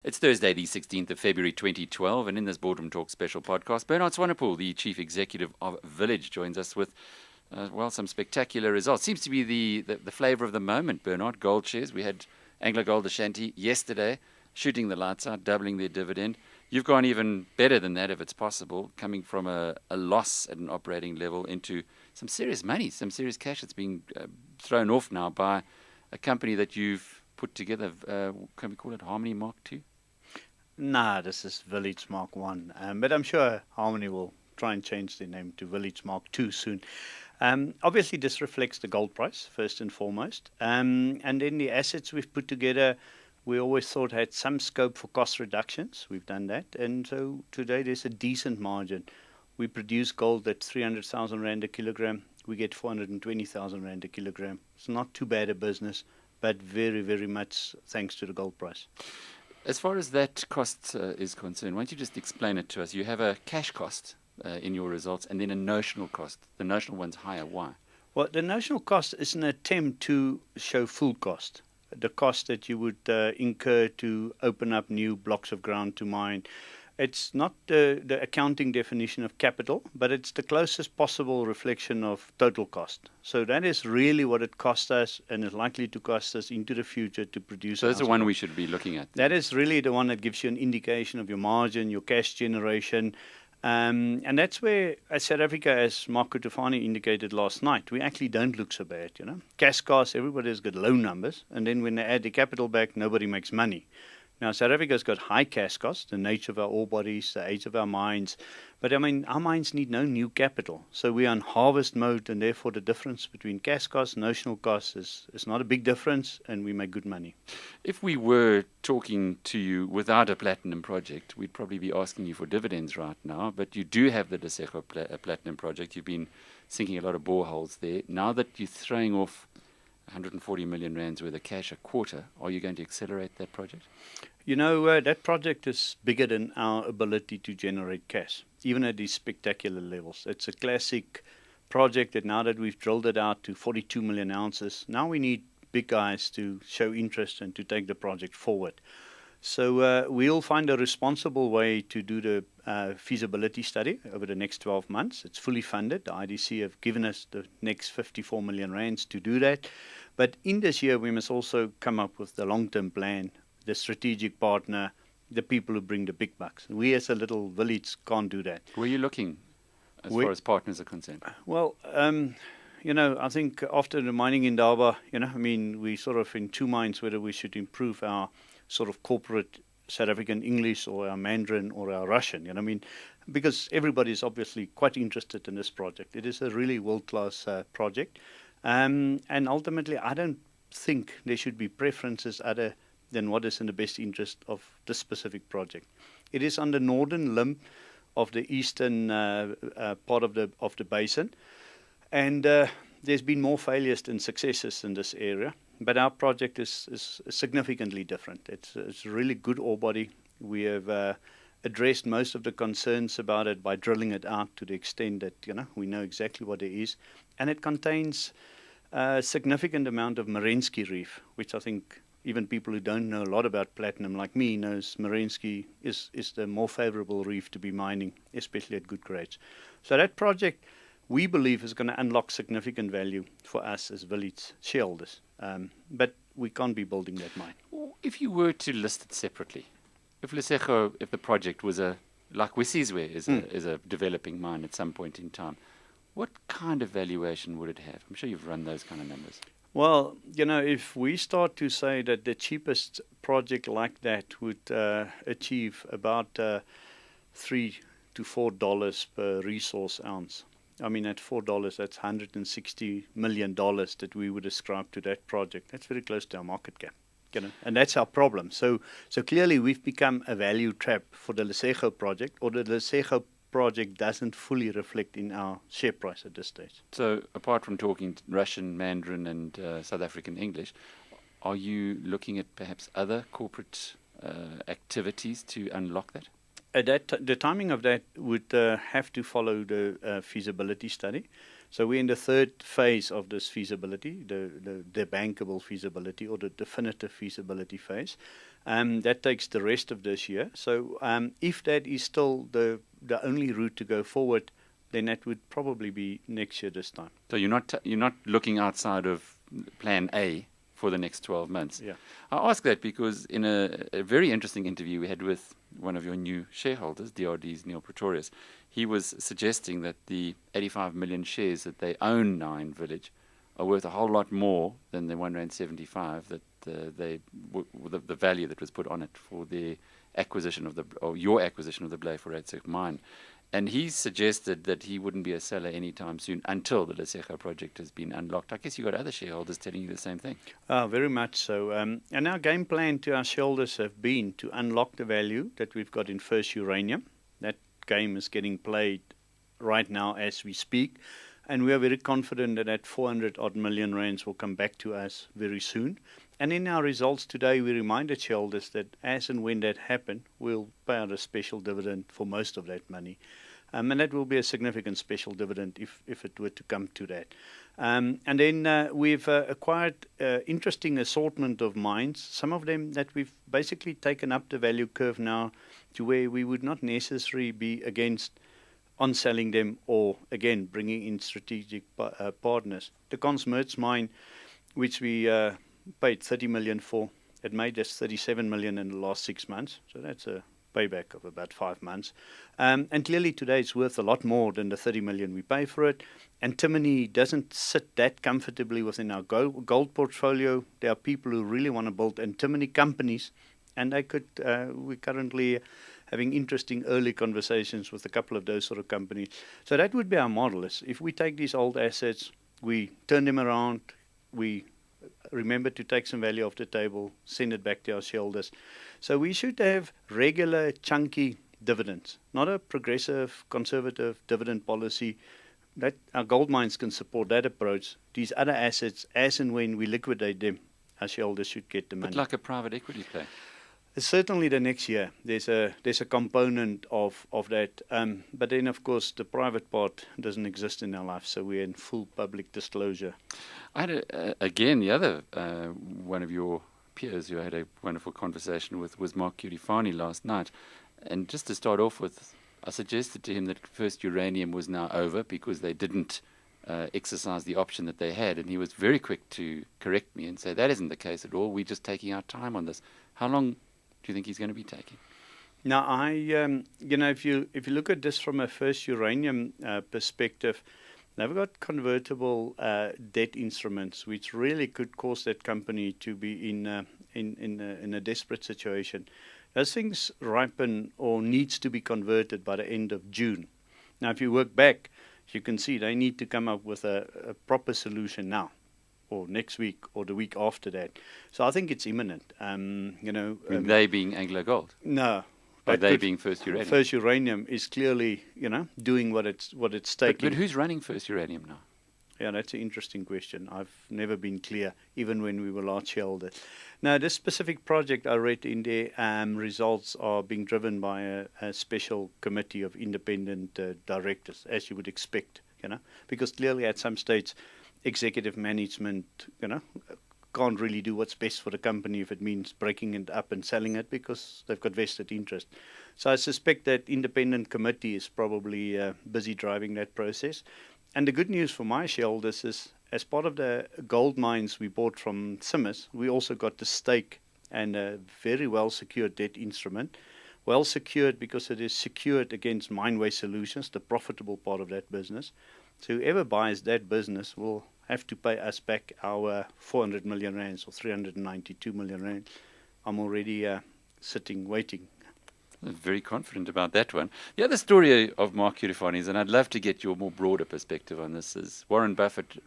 It's Thursday, the 16th of February 2012, and in this Boardroom Talk special podcast, Bernard Swanepoel, the Chief Executive of Village, joins us with, some spectacular results. Seems to be the flavour of the moment, Bernard. Gold shares. We had Anglo Gold Ashanti yesterday, shooting the lights out, doubling their dividend. You've gone even better than that, if it's possible, coming from a loss at an operating level into some serious money, some serious cash that's being thrown off now by a company that you've put together. Can we call it Harmony Mark II? Nah, this is Village Mark 1. But I'm sure Harmony will try and change their name to Village Mark 2 soon. Obviously, this reflects the gold price, first and foremost. And then the assets we've put together, we always thought had some scope for cost reductions. We've done that. And so today there's a decent margin. We produce gold at 300,000 Rand a kilogram. We get 420,000 Rand a kilogram. It's not too bad a business, but very, very much thanks to the gold price. As far as that cost is concerned, why don't you just explain it to us? You have a cash cost in your results and then a notional cost. The notional one's higher. Why? Well, the notional cost is an attempt to show full cost. The cost that you would incur to open up new blocks of ground to mine. It's not the accounting definition of capital, but it's the closest possible reflection of total cost. So that is really what it cost us and is likely to cost us into the future to produce. So that's the one we should be looking at. That is really the one that gives you an indication of your margin, your cash generation. And that's where, as South Africa, as Marco Tufani indicated last night, we actually don't look so bad. Cash costs, everybody's got low numbers. And then when they add the capital back, nobody makes money. Now, South Africa's got high cash costs, the nature of our ore bodies, the age of our mines. But, our mines need no new capital. So we're on harvest mode, and therefore the difference between cash costs and notional costs is not a big difference, and we make good money. If we were talking to you without a platinum project, we'd probably be asking you for dividends right now. But you do have the Lesego platinum project. You've been sinking a lot of boreholes there. Now that you're throwing off 140 million rands worth of cash a quarter, are you going to accelerate that project? That project is bigger than our ability to generate cash, even at these spectacular levels. It's a classic project that now that we've drilled it out to 42 million ounces, now we need big guys to show interest and to take the project forward. So we'll find a responsible way to do the feasibility study over the next 12 months. It's fully funded. The IDC have given us the next 54 million rands to do that. But in this year, we must also come up with the long-term plan, the strategic partner, the people who bring the big bucks. We as a little village can't do that. Where are you looking as far as partners are concerned? Well, I think after the mining indaba, we sort of in two minds whether we should improve our sort of corporate South African English or our Mandarin or our Russian, because everybody is obviously quite interested in this project. It is a really world-class project. And ultimately, I don't think there should be preferences other than what is in the best interest of this specific project. It is on the northern limb of the eastern part of the basin. And there's been more failures than successes in this area. But our project is significantly different. It's a really good ore body. We have addressed most of the concerns about it by drilling it out to the extent that we know exactly what it is. And it contains a significant amount of Merensky Reef, which I think even people who don't know a lot about platinum like me knows Merensky is the more favorable reef to be mining, especially at good grades. So that project, we believe, is going to unlock significant value for us as village shareholders. But we can't be building that mine. If you were to list it separately, if the project was like Wesizwe is a developing mine at some point in time, what kind of valuation would it have? I'm sure you've run those kind of numbers. Well, if we start to say that the cheapest project like that would achieve about $3 to $4 per resource ounce. At $4, that's $160 million that we would ascribe to that project. That's very close to our market cap. And that's our problem. So clearly we've become a value trap for the Lesego project, or the Lesego project doesn't fully reflect in our share price at this stage. So apart from talking Russian, Mandarin and South African English, are you looking at perhaps other corporate activities to unlock that? The timing of that would have to follow the feasibility study. So we're in the third phase of this feasibility, the bankable feasibility or the definitive feasibility phase. That takes the rest of this year. So if that is still the only route to go forward, then that would probably be next year this time. So you're not looking outside of Plan A for the next 12 months. Yeah. I ask that because in a very interesting interview we had with one of your new shareholders, DRD's Neil Pretorius, he was suggesting that the 85 million shares that they own now in Village are worth a whole lot more than the R1.75 that the value that was put on it for the acquisition of your acquisition of the Blyvoorraadse mine. And he suggested that he wouldn't be a seller anytime soon until the Lesego project has been unlocked. I guess you got other shareholders telling you the same thing. Very much so. And our game plan to our shareholders have been to unlock the value that we've got in First Uranium. That game is getting played right now as we speak. And we are very confident that that 400 odd million rands will come back to us very soon. And in our results today, we reminded shareholders that as and when that happens, we'll pay out a special dividend for most of that money. And that will be a significant special dividend if it were to come to that. And then we've acquired interesting assortment of mines, some of them that we've basically taken up the value curve now to where we would not necessarily be against on selling them or, again, bringing in strategic partners. The Consmerz mine, which we paid 30 million for, it made us 37 million in the last 6 months. So that's a payback of about 5 months. And clearly today it's worth a lot more than the 30 million we pay for it. Antimony doesn't sit that comfortably within our gold portfolio. There are people who really want to build antimony companies, and they could. We're currently having interesting early conversations with a couple of those sort of companies. So that would be our model. Is if we take these old assets, we turn them around, we remember to take some value off the table, send it back to our shareholders. So we should have regular, chunky dividends, not a progressive, conservative dividend policy. That our gold mines can support that approach. These other assets, as and when we liquidate them, our shareholders should get the money. But like a private equity play. Certainly the next year, there's a component of that. But then, of course, the private part doesn't exist in our life, so we're in full public disclosure. I had, again, the other one of your peers who I had a wonderful conversation with was Mark Curifani last night. And just to start off with, I suggested to him that First Uranium was now over because they didn't exercise the option that they had. And he was very quick to correct me and say, that isn't the case at all. We're just taking our time on this. How long do you think he's going to be taking? Now, if you look at this from a First Uranium perspective, they've got convertible debt instruments, which really could cause that company to be in a desperate situation. Those things ripen or needs to be converted by the end of June. Now, if you work back, you can see they need to come up with a proper solution now, or next week, or the week after that. So I think it's imminent. They being Anglo Gold? No. But they being First Uranium? First Uranium is clearly, doing what it's taking. But who's running First Uranium now? Yeah, that's an interesting question. I've never been clear, even when we were large shareholders. Now, this specific project I read in there, results are being driven by a special committee of independent directors, as you would expect, because clearly at some stage, executive management, can't really do what's best for the company if it means breaking it up and selling it because they've got vested interest. So I suspect that independent committee is probably busy driving that process. And the good news for my shareholders is, as part of the gold mines we bought from Simmers, we also got the stake and a very well-secured debt instrument. Well secured because it is secured against Mine Waste Solutions, the profitable part of that business. So whoever buys that business will have to pay us back our 400 million rands or 392 million rands. I'm already sitting, waiting. I'm very confident about that one. The other story of Mark Curifani is, and I'd love to get your more broader perspective on this, is Warren Buffett